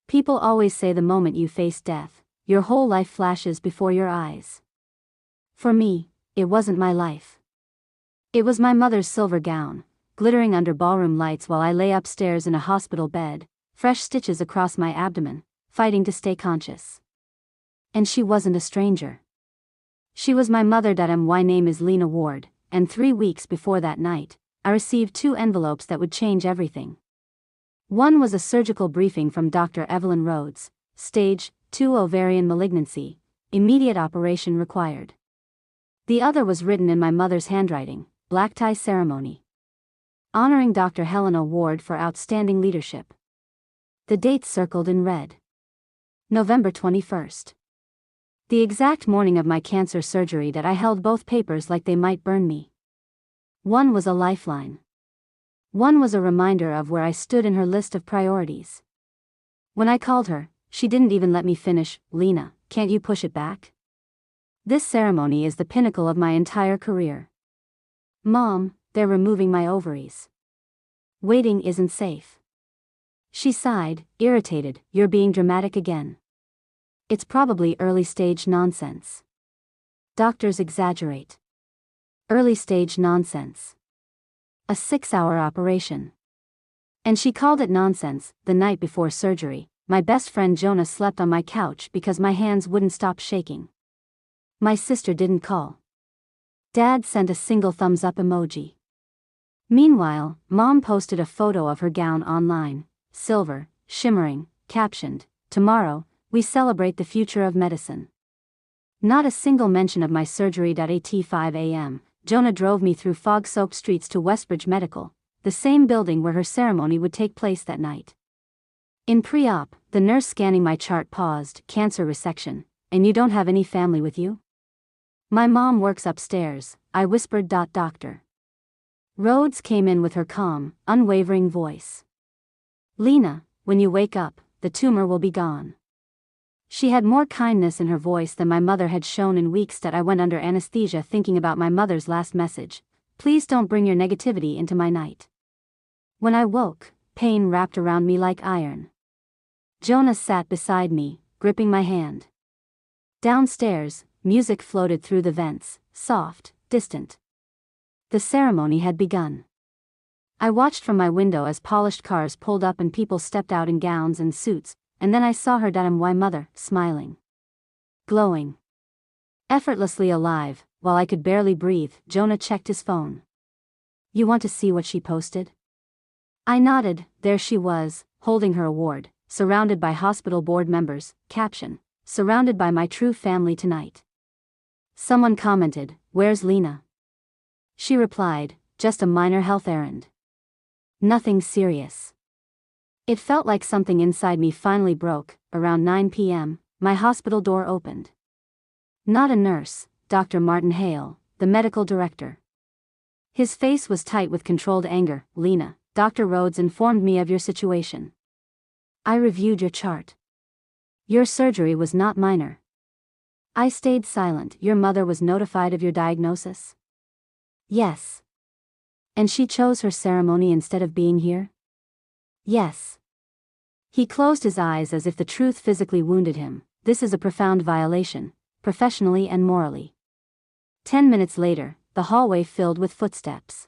People always say the moment you face death, your whole life flashes before your eyes. For me, it wasn't my life. It was my mother's silver gown, glittering under ballroom lights while I lay upstairs in a hospital bed, fresh stitches across my abdomen, fighting to stay conscious. And she wasn't a stranger. She was my mother. My name is Lena Ward, and 3 weeks before that night, I received 2 envelopes that would change everything. One was a surgical briefing from Dr. Evelyn Rhodes, stage 2 ovarian malignancy, immediate operation required. The other was written in my mother's handwriting, black tie ceremony. Honoring Dr. Helena Ward for outstanding leadership. The dates circled in red. November 21st. The exact morning of my cancer surgery that I held both papers like they might burn me. One was a lifeline. One was a reminder of where I stood in her list of priorities. When I called her, she didn't even let me finish. Lena, can't you push it back? This ceremony is the pinnacle of my entire career. Mom, they're removing my ovaries. Waiting isn't safe. She sighed, irritated. You're being dramatic again. It's probably early stage nonsense. Doctors exaggerate. Early stage nonsense. A 6-hour operation. And she called it nonsense. The night before surgery, my best friend Jonah slept on my couch because my hands wouldn't stop shaking. My sister didn't call. Dad sent a single thumbs up emoji. Meanwhile, Mom posted a photo of her gown online, silver, shimmering, captioned, "Tomorrow, we celebrate the future of medicine." Not a single mention of my surgery. At 5 a.m., Jonah drove me through fog-soaked streets to Westbridge Medical, the same building where her ceremony would take place that night. In pre-op, the nurse scanning my chart paused. Cancer resection, and you don't have any family with you? My mom works upstairs, I whispered. Doctor Rhodes came in with her calm, unwavering voice. Lena, when you wake up, the tumor will be gone. She had more kindness in her voice than my mother had shown in weeks that I went under anesthesia thinking about my mother's last message. Please don't bring your negativity into my night. When I woke, pain wrapped around me like iron. Jonah sat beside me, gripping my hand. Downstairs, music floated through the vents, soft, distant. The ceremony had begun. I watched from my window as polished cars pulled up and people stepped out in gowns and suits, and then I saw her my mother, smiling. Glowing. Effortlessly alive, while I could barely breathe. Jonah checked his phone. You want to see what she posted? I nodded. There she was, holding her award, surrounded by hospital board members. Caption, surrounded by my true family tonight. Someone commented, where's Lena? She replied, just a minor health errand. Nothing serious. It felt like something inside me finally broke. Around 9 p.m., my hospital door opened. Not a nurse, Dr. Martin Hale, the medical director. His face was tight with controlled anger. Lena, Dr. Rhodes informed me of your situation. I reviewed your chart. Your surgery was not minor. I stayed silent. Your mother was notified of your diagnosis? Yes. And she chose her ceremony instead of being here? Yes. He closed his eyes as if the truth physically wounded him. This is a profound violation, professionally and morally. 10 minutes later, the hallway filled with footsteps.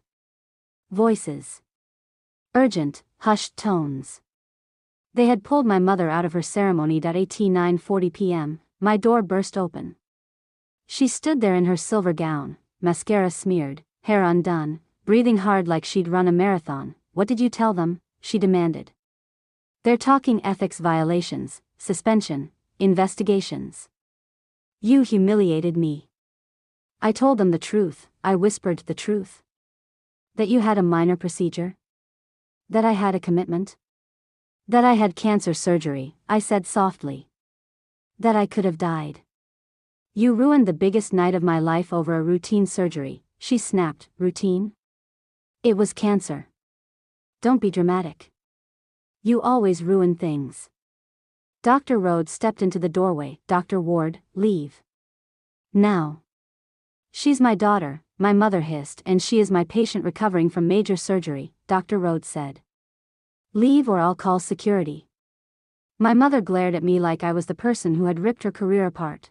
Voices. Urgent, hushed tones. They had pulled my mother out of her ceremony. At 9:40 p.m., my door burst open. She stood there in her silver gown, mascara smeared, hair undone, breathing hard like she'd run a marathon. What did you tell them? She demanded. They're talking ethics violations, suspension, investigations. You humiliated me. I told them the truth. I whispered the truth. That you had a minor procedure? That I had a commitment? That I had cancer surgery, I said softly. That I could have died. You ruined the biggest night of my life over a routine surgery, she snapped. Routine? It was cancer. Don't be dramatic. You always ruin things. Dr. Rhodes stepped into the doorway. Dr. Ward, leave. Now. She's my daughter, my mother hissed, and she is my patient recovering from major surgery, Dr. Rhodes said. Leave or I'll call security. My mother glared at me like I was the person who had ripped her career apart.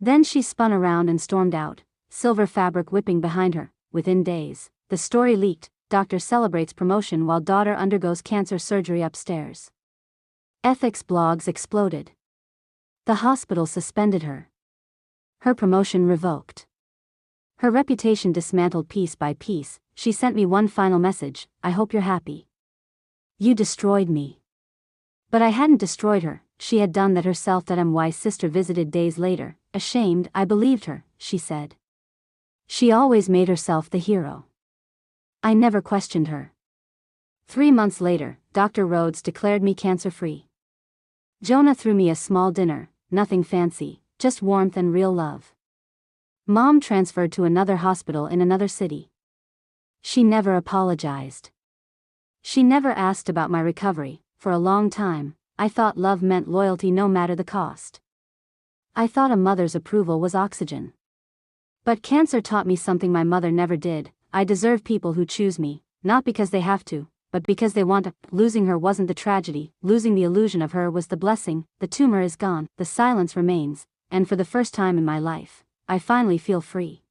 Then she spun around and stormed out, silver fabric whipping behind her. Within days, the story leaked: doctor celebrates promotion while daughter undergoes cancer surgery upstairs. Ethics blogs exploded. The hospital suspended her. Her promotion revoked. Her reputation dismantled piece by piece. She sent me one final message: I hope you're happy. You destroyed me. But I hadn't destroyed her. She had done that herself. That my sister visited days later. Ashamed, I believed her, she said. She always made herself the hero. I never questioned her. 3 months later, Dr. Rhodes declared me cancer-free. Jonah threw me a small dinner, nothing fancy, just warmth and real love. Mom transferred to another hospital in another city. She never apologized. She never asked about my recovery. For a long time, I thought love meant loyalty no matter the cost. I thought a mother's approval was oxygen. But cancer taught me something my mother never did: I deserve people who choose me, not because they have to, but because they want to. Losing her wasn't the tragedy, losing the illusion of her was the blessing. The tumor is gone, the silence remains, and for the first time in my life, I finally feel free.